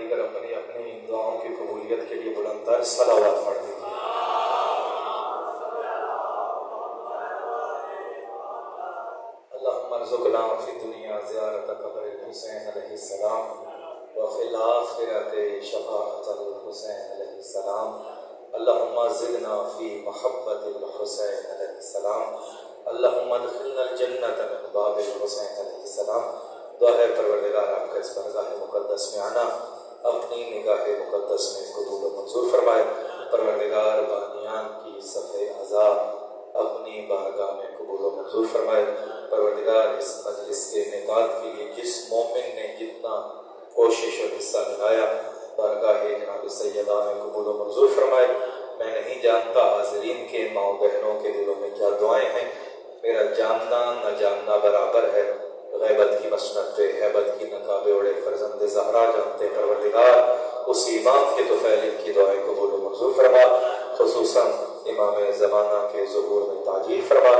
دیگر اپنی اپنی دعاؤں کی قبولیت کے لیے بلند تر صلوات پڑھ دیجیے۔ اللہم ارزقنا فی الدنیا زیارت قبر الحسین علیہ السلام وفی الآخرۃ شفاعۃ الحسین علیہ السلام۔ اللہم زدنا فی محبت الحسین علیہ السلام۔ اللہم ادخلنا الجنۃ من باب الحسین علیہ السلام۔ دعا ہے پروردگار آپ کا اس بارگاہ مقدس میں آنا اپنی نگاہ مقدس میں قبول و منظور فرمائے۔ پروردگار بانیان کی صفحہ اعضاء اپنی بارگاہ میں قبول و منظور فرمائے۔ پروردگار اس مجلس کے انعقاد کے لیے جس مومن نے جتنا کوشش اور حصہ نبھایا بارگاہ جناب سیدہ میں قبول و منظور فرمائے۔ میں نہیں جانتا حاضرین کے ماں بہنوں کے دلوں میں کیا دعائیں ہیں، میرا جاننا نہ جاننا برابر ہے۔ غیبت کی مسند پہ حیبت کی نقاب اوڑے فرزند زہرا جانتے پروردگار اس امام کے طفیل کی دعائیں قبول و منظور فرما، خصوصاً امام زمانہ کے ظہور میں تعجیل فرما،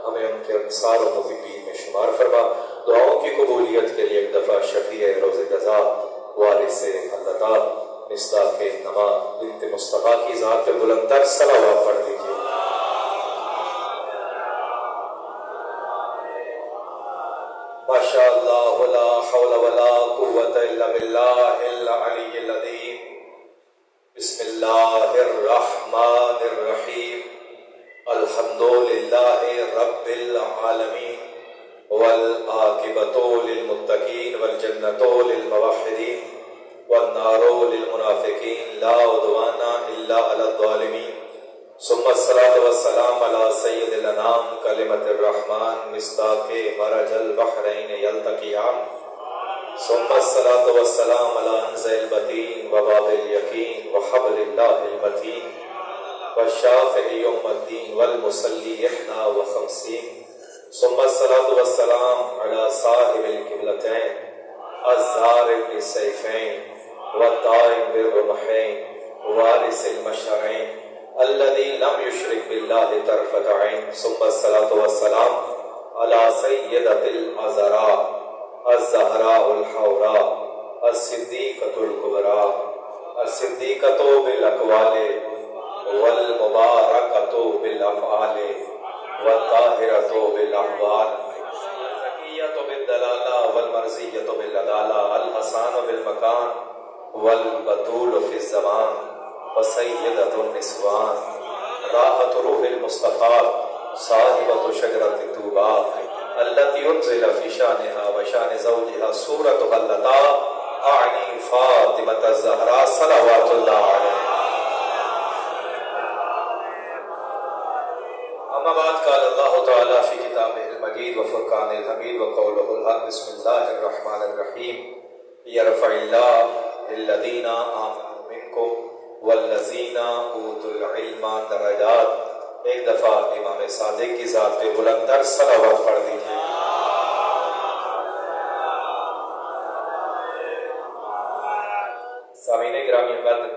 ہمیں ان کے انصار و محبین میں شمار فرما۔ دعاؤں کی قبولیت کے لیے ایک دفعہ شفیع روز جزا وارث حضرتہ مصداق نما بنت مصطفیٰ کی ذات پہ بلند تر صلوات پڑھ دیجیے۔ ماشاء اللہ لا حول ولا قوت الا باللہ العلی العظیم۔ بسم اللہ الرحمن الرحیم۔ الحمد للہ رب العالمین والعاقبۃ للمتقین والجنۃ للموحدین والنار للمنافقین لا عدوان الا علی الظالمین۔ ثم الصلاۃ والسلام علی سید الانام کلمۃ الرحمن مصداق مرج البحرین یلتقیان۔ ثم الصلاۃ والسلام علی عنز البطین وباب الیقین وحبل اللہ المتین والشافع یوم الدین والمصلی احنا وخمسین۔ ثم الصلاۃ والسلام علی صاحب القبلتین الضارب بالسیفین والطائب بالرمحین وارث المشعرین الذي لم يشرك بالله طرفة عين۔ ثم الصلاة والسلام على سيدة العذراء الزهراء الحوراء الصديقة الكبرى الصديقة بالأقوال والمباركة بالأفعال والطاهرة بالأحوال الزكية بالدلالة والمرزية بالعدالة الحسان بالمكان والبتول في الزمان وسیدۃ النسوان راحت روح المصطفیٰ صاحبۃ شجرۃ الطوبیٰ التي انزل في شانها وشان زوجها سورة اللتی اعنی فاطمۃ الزہراء صلوات اللہ علیہا۔ اما بعد قال اللہ تعالی فی کتابہ المجید وفرقان الحمید وقولہ الحق۔ بسم اللہ الرحمن الرحیم۔ یرفع اللہ الذین آمنوا منکم والذین اوتوا العلم درجات۔ ایک دفعہ امام صادق کی ذات پہ بلند تر صلوات پڑھ دیجیے۔ سامعین گرامی قدر،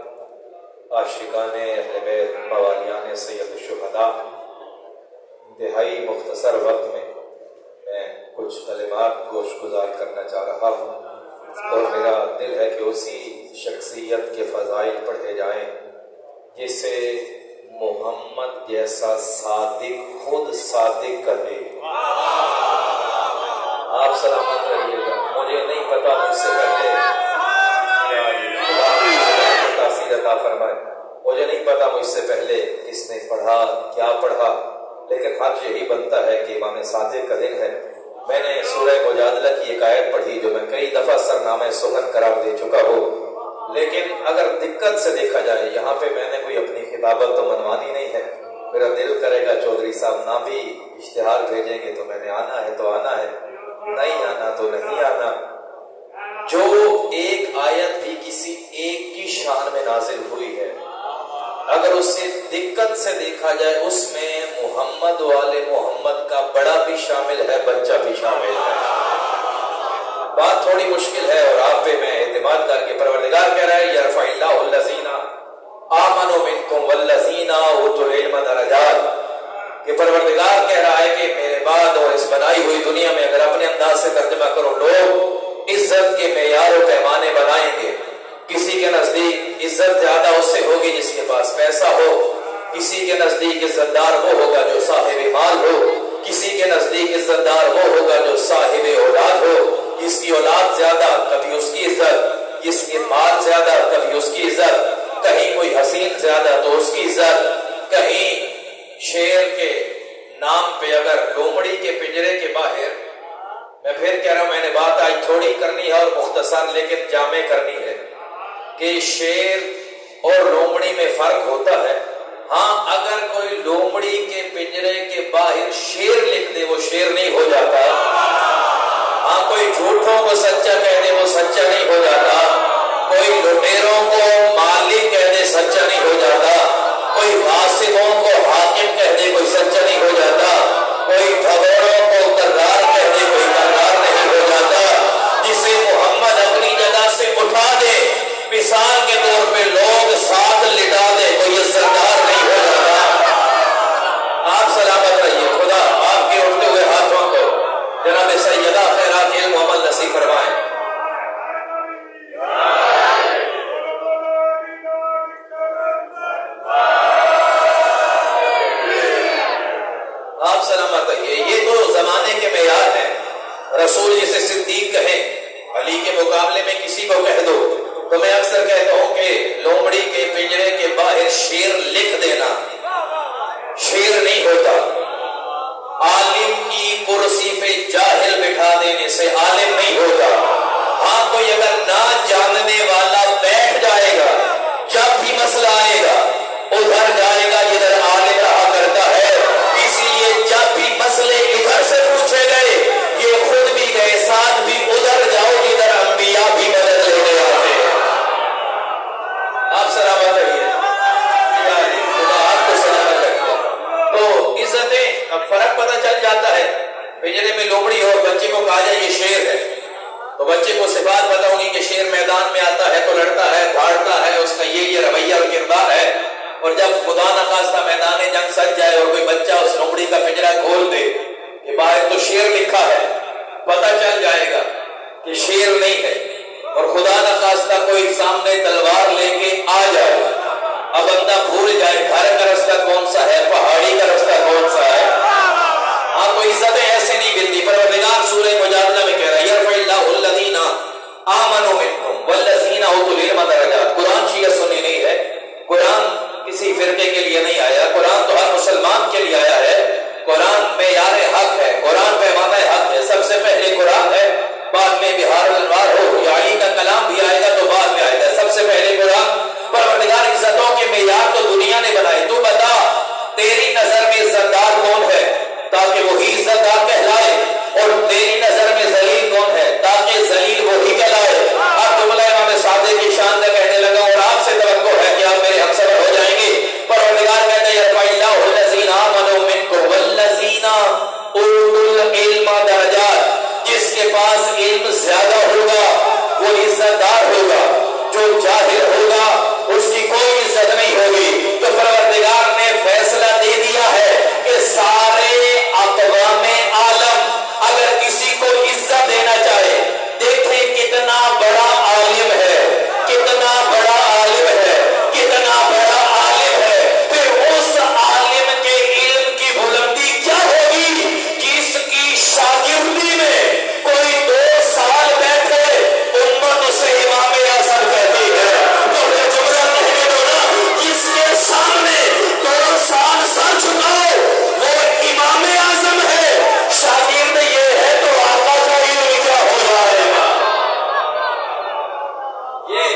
عاشقان اہل بیت، موالیان سید الشہداء، انتہائی مختصر وقت میں کچھ کلمات گوش گزار کرنا چاہ رہا ہوں، اور میرا دل ہے کہ اسی شخصیت کے فضائل پڑھے جائیں جسے محمد جیسا صادق خود صادق کہے۔ آپ سلامت رہیے گا۔ مجھے نہیں پتا مجھ سے پہلے تاثیر عطا فرمائے، مجھے نہیں پتا مجھ سے پہلے کس نے پڑھا کیا پڑھا، لیکن حق یہی بنتا ہے کہ امام صادق کا دن ہے۔ میں نے سورہ مجادلہ کی ایک آیت پڑھی جو میں کئی دفعہ سرنامہ سخن قرار دے چکا ہوں، لیکن اگر دقت سے دیکھا جائے یہاں پہ میں نے کوئی اپنی خطابت تو منوانی نہیں ہے۔ میرا دل کرے گا چودھری صاحب نہ بھی اشتہار بھیجیں گے تو میں نے آنا ہے تو آنا ہے، نہیں آنا تو نہیں آنا۔ جو ایک آیت بھی کسی ایک کی شان میں نازل ہوئی ہے، اگر اسے دقت سے دیکھا جائے اس میں محمد والے محمد کا بڑا بھی شامل ہے، بچہ بھی شامل ہے۔ بات تھوڑی مشکل ہے اور آپ پہ میں اعتماد کر کے پروردگار کہہ رہا ہے یرفع اللہ الذین آمنوا منکم والذین اوتوا العلم درجات، کہ پروردگار کہہ رہا ہے کہ میرے بعد اور اس بنائی ہوئی دنیا میں اگر اپنے انداز سے ترجمہ کرو، لوگ عزت کے معیار و پیمانے بنائیں گے، کسی عزت زیادہ اس سے ہوگی جس کے پاس پیسہ ہو. کسی کے نزدیک عزت دار وہ ہوگا جو صاحب مال ہو. کسی کے نزدیک عزت دار وہ ہوگا جو صاحب اولاد ہو. جس کی اولاد زیادہ کبھی اس کی عزت, جس کے مال زیادہ کبھی اس کی عزت, کہیں کوئی حسین زیادہ تو اس کی عزت, کہیں شیر کے نام پہ اگر لومڑی کے پنجرے کے باہر. میں پھر کہہ رہا ہوں, میں نے بات آج تھوڑی کرنی ہے اور مختصر لیکن جامع کرنی ہے کہ شیر اور لومڑی میں فرق ہوتا ہے. ہاں اگر کوئی لومڑی کے پنجرے کے باہر شیر لکھ دے وہ شیر نہیں ہو جاتا. ہاں کوئی جھوٹوں کو سچا کہہ دے وہ سچا نہیں ہو جاتا. کوئی لٹیروں کو مالک کہہ دے سچا نہیں ہو جاتا. کوئی غاصبوں کو حاکم کہہ دے کوئی سچا نہیں ہو جاتا. کوئی بھگوڑوں کو کرار کہہ دے کوئی کرار نہیں ہو جاتا. جسے محمد اپنی جگہ سے اٹھا دے, مثال کے طور پہ لوگ ساتھ لٹا دے, کوئی سردار نہیں ہو جاتا. آپ سلامت رہیے. خدا آپ کے اٹھتے ہوئے ہاتھوں کو جناب سیدہ خیرات علم عمل نصیب فرمائے. آپ سلامت رہیے. یہ تو زمانے کے معیار ہیں. رسول جسے صدیق کہیں, علی کے مقابلے میں کسی کو کہہ دو, تو میں اکثر کہتا ہوں کہ لومڑی کے پنجرے کے باہر شیر لکھ دینا شیر نہیں ہوتا. عالم کی کرسی پہ جاہل بٹھا دینے سے عالم نہیں ہوتا. ہاں کوئی اگر نہ جاننے والا بیٹھ جائے گا, جب بھی مسئلہ آئے گا ادھر جائے گا جدھر عالم رہا کرتا ہے. اسی لیے جب بھی مسئلے ادھر سے پوچھے گئے یہ خود بھی گئے ساتھ بھی ادھر جاؤ جدھر انبیاء بھی مدد لینے آتے ہیں. آپ سلامت رہیے. خدا آپ کو سلامت رکھے. تو عزتیں اب فرق پتہ چل جاتا ہے. پنجرے میں لومڑی ہو, بچے کو کہا جائے یہ شیر ہے تو بچے کو صفات پتہ ہوگی کہ شیر میدان میں آتا ہے تو لڑتا ہے, دھاڑتا ہے, اس کا یہ رویہ اور کردار ہے. اور جب خدا نخواستہ میدان جنگ سج جائے اور کوئی بچہ اس لومڑی کا پنجرا کھول دے کہ باہر تو شیر لکھا ہے, پتہ چل جائے گا کہ شیر نہیں ہے. اور خدا نخواستہ کوئی سامنے تلوار لے کے آ جائے, اب بندہ بھول جائے گھر کا رستہ کون سا ہے, پہاڑی کا رستہ کون سا ہے. ہاں کوئی عزتیں ایسے نہیں ملتی. پروردگار سورہ مجادلہ میں کہہ رہا ہے یرفع اللہ الذین آمنوا منکم والذین اوتوا العلم درجات. قرآن شیعہ سنی نہیں ہے, قرآن کسی فرقے کے لیے نہیں آیا, قرآن تو ہر مسلمان کے لیے آیا ہے. قرآن معیار حق ہے, قرآن پیمانہ حق ہے. سب سے پہلے قرآن ہے, بعد میں بہار الانوار ہو یا علی کا کلام بھی آئے گا تو بعد میں آئے گا. سب سے پہلے قرآن. پروردگار عزتوں کے معیار تو دنیا نے بنائے. تو بتا تیری نظر میں عزتدار کون ہے تاکہ وہی عزتدار کہلائے, اور تیری نظر میں ذلیل کون ہے تاکہ ذلیل وہی کہلائے. اب جملہ امام صادق کی شان میں کہنے لگا اور آپ سے توقع ہے کہ آپ میرے ہمسفر ہو جائیں گے. پروردگار کہتے ہیں یرفع اللہ الذین آمنوا منکم والذین اوتوا العلم درجات. جس کے پاس علم زیادہ ہوگا وہ عزتدار ہوگا, جو جاہل ہوگا اس کی کوئی عزت نہیں ہوگی. تو پروردگار نے فیصلہ دے دیا ہے کہ سارے اقوام عالم اگر کسی کو عزت دینا چاہے, دیکھیں کتنا بڑا عالم ہے, کتنا بڑا عالم ہے, کتنا بڑا عالم ہے, پھر اس عالم کے علم کی بلندی کیا ہوگی جس کی شاگردی میں کوئی 2 سال بیٹھے امت اسے امام اعظم کہتی ہے. تو یہ جملہ کہنے دو نا, جس کے سامنے 2 سال سر جھکاؤ وہ امام اعظم ہے, شاگرد یہ ہے تو آقا کا علم کیا ہو جائے گا. یہ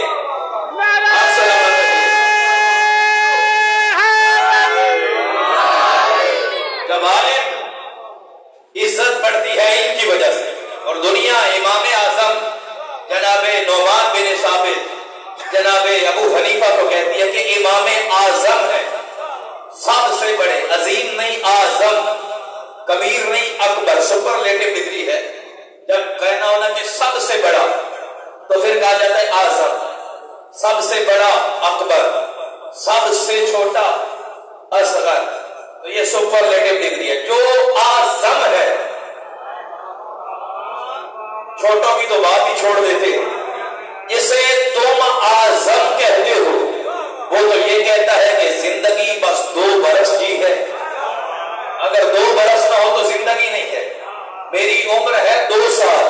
آپ سلامت رہیے. جب عالم عزت بڑھتی ہے علم کی وجہ سے, اور دنیا امام اعظم جناب نعمان بن ثابت جناب ابو حنیفہ کو کہتی ہے کہ امام اعظم ہے, سب سے بڑے, عظیم نہیں اعظم, کبیر نہیں اکبر, سپرلیٹو ڈگری ہے. جب کہنا ہونا کہ سب سے بڑا تو پھر کہا جاتا ہے اعظم, سب سے بڑا اکبر, سب سے چھوٹا اصغر. تو یہ سپرلیٹو ڈگری ہے. جو اعظم ہے, چھوٹوں کی تو بات ہی چھوڑ دیتے ہیں, جسے تم اعظم کہتے ہو وہ تو یہ کہتا ہے کہ زندگی بس 2 برس جی ہے. اگر 2 برس نہ ہو تو زندگی نہیں ہے. میری عمر ہے 2 سال.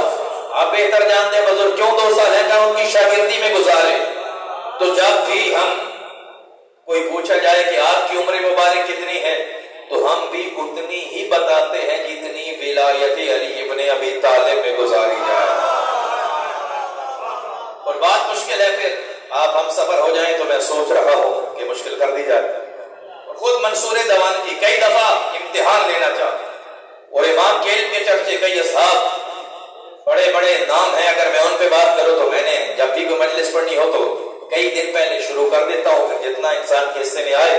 آپ بہتر جانتے ہیں بزرگ کیوں 2 سال ہے, کہ ان کی شاگردی میں گزارے. تو جب بھی ہم کوئی پوچھا جائے کہ آپ کی عمر مبارک کتنی ہے, تو ہم بھی اتنی ہی بتاتے ہیں جتنی ولایت علی ابن ابی طالب میں گزاری جائے. اور بات مشکل ہے, پھر آپ ہم سفر ہو جائیں تو میں سوچ رہا ہوں کہ مشکل کر دی جائے. اور خود منصور دوان کی کئی دفعہ امتحان لینا چاہتا, اور امام کے علم کے چرچے کئی اصحاب بڑے بڑے نام ہیں, اگر میں ان پہ بات کروں تو میں نے جب بھی کوئی مجلس پڑھنی ہو تو کئی دن پہلے شروع کر دیتا ہوں, پھر جتنا انسان کے حصے میں آئے.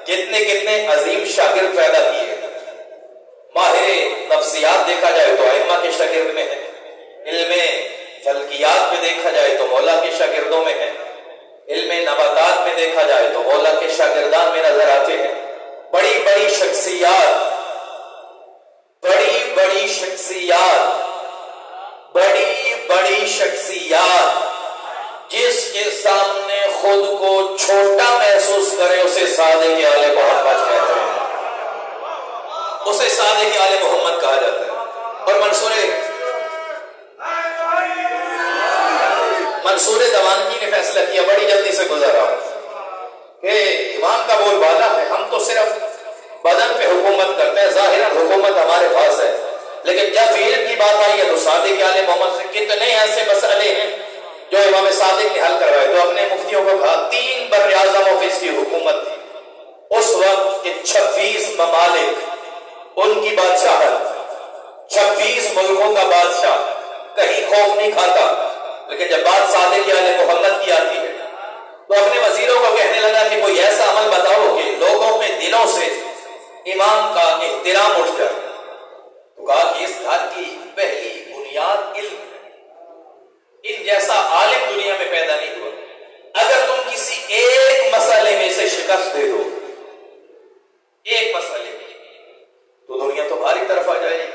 کتنے کتنے عظیم شاگرد پیدا کیے. ماہر نفسیات دیکھا جائے تو ائمہ کے شاگرد میں ہے, علم فلکیات میں دیکھا جائے تو مولا کے شاگردوں میں ہے, علم نباتات میں دیکھا جائے تو مولا کے شاگردان میں نظر آتے ہیں. بڑی بڑی شخصیات, بڑی بڑی شخصیات, بڑی بڑی شخصیات جس کے سامنے خود کو چھوٹا محسوس کرے اسے صادق آل محمد کہتے ہیں, اسے صادق آل محمد کہا جاتا ہے. اور منصور دوانگی نے فیصلہ کیا, بڑی جلدی سے گزارا, کہ امام کا بول بالا ہے, ہم تو صرف بدن پہ حکومت کرتے ہیں, ظاہراً حکومت ہمارے پاس ہے, لیکن جب علم کی بات آئی ہے تو صادق آل محمد سے کتنے ایسے مسئلے ہیں جو امام صادق نے حل کروائے. تو اپنے مفتیوں کو کہا 3 بر اعظموں کی اس کی حکومت تھی. اس وقت کے 26 ممالک ان کی بادشاہت, 26 ملکوں کا بادشاہ, کہیں خوف نہیں کھاتا. لیکن جب بات صادق آل محمد کی آتی ہے تو اپنے وزیروں کو کہنے لگا کہ کوئی ایسا عمل بتاؤ کہ لوگوں کے دلوں سے امام کا احترام اٹھ جائے. تو کہا کہ اس گھر کی پہلی بنیاد علم ہے. ان جیسا عالم دنیا میں پیدا نہیں ہوا. اگر تم کسی ایک مسئلے میں سے شکست دے دو, ایک مسئلے تو دنیا تمہاری طرف آ جائے گی.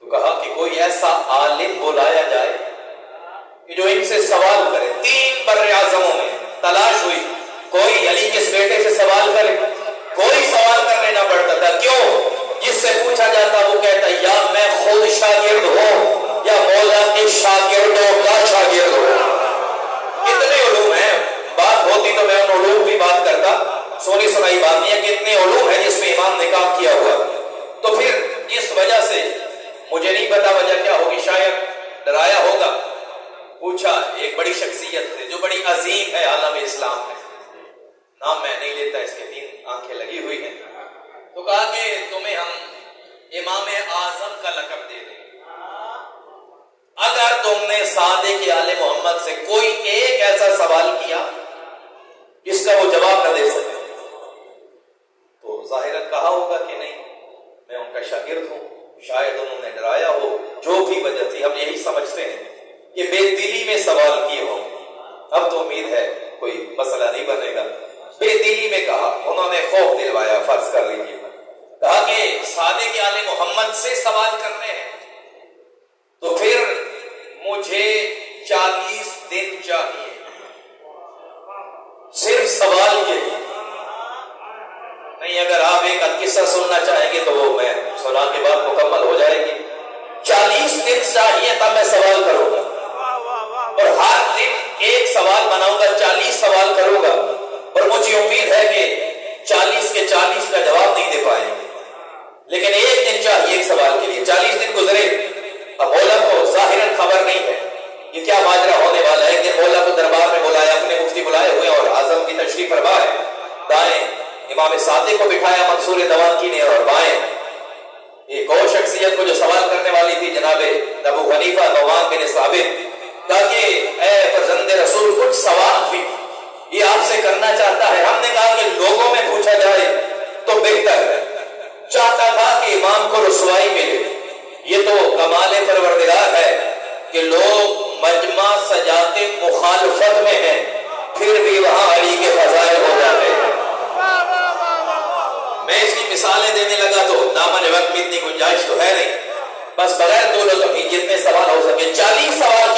تو کہا کہ کوئی ایسا عالم بلایا جائے کہ جو ان سے سوال کرے. 3 بر اعظموں میں تلاش ہوئی, کوئی علی کے بیٹے سے سوال کرے, کوئی سوال کرنے نہ پڑتا تھا. کیوں؟ جس سے پوچھا جاتا وہ کہتا یا میں خود شاگرد ہوں یا مولا کے شاگردوں کا شاگرد ہوں. کتنے علوم ہیں, بات ہوتی تو میں ان علوم کی بات کرتا, سونی سنائی بات نہیں ہے. کتنے علوم ہیں جس میں امام نے کام کیا ہوا. تو پھر اس وجہ سے مجھے نہیں پتا وجہ کیا ہوگی, شاید ڈرایا ہوگا. پوچھا ایک بڑی شخصیت سے جو بڑی عظیم ہے عالم اسلام میں, نام میں نہیں لیتا, اس کے 3 آنکھیں لگی ہوئی ہیں. تو کہا کہ تمہیں ہم امام اعظم کا لقب دے دیں اگر تم نے صادق آل محمد سے کوئی ایک ایسا سوال کیا جس کا وہ جواب نہ دے سکے. تو ظاہراً کہا ہوگا کہ نہیں میں ان کا شاگرد ہوں. شاید انہوں نے ڈرایا ہو, جو بھی وجہ تھی. ہم یہی سمجھتے ہیں کہ بے دلی میں سوال کیے ہوں. اب تو امید ہے کوئی مسئلہ نہیں بنے گا. بے دلی میں کہا, انہوں نے خوف دلوایا. فرض کر لیجیے کہا کہ صادق آل محمد سے سوال کرنے ہیں تو پھر مجھے 40 دن چاہیے, صرف سوال یہ نہیں. اگر آپ ایک قصہ سننا چاہیں گے تو وہ میں سنا کے بعد مکمل ہو جائے گی. 40 دن چاہیے تب میں سوال کروں گا, اور ہر دن ایک سوال بناؤں گا, 40 سوال کروں گا. اور مجھے امید ہے کہ 40 کے 40 کا جواب نہیں دے پائیں گے, لیکن ایک دن چاہیے ایک سوال کے لیے. 40 دن گزرے, اب مولا کو ظاہراً خبر نہیں ہے یہ کیا ماجرا ہونے والا ہے. ایک دن مولا کو دربار میں بلایا, اپنے مفتی بلائے ہوئے اور اعظم کی تشریف فرما ہے. دائیں امام صادق کو بٹھایا منصور دوانگی نے, اور بائیں ایک اور شخصیت کو جو سوال کرنے والی تھی جناب ابو حنیفہ نعمان بن ثابت. کہا کہ اے فرزند رسول کچھ سوال بھی یہ آپ سے کرنا چاہتا ہے. ہم نے کہا کہ لوگوں میں پوچھا جائے تو بہتر ہے. چاہتا تھا کہ امام کو رسوائی ملے. یہ تو کمال پروردگار ہے کہ لوگ مجمع سجاتے مخالفت میں ہیں پھر بھی وہاں علی کے فضائل ہو جاتے ہیں. میں اس کی مثالیں دینے لگا تو دامن وقت میں اتنی گنجائش تو ہے نہیں, بس بغیر طول و تفصیل جتنے سوال ہو سکے. 40 سوال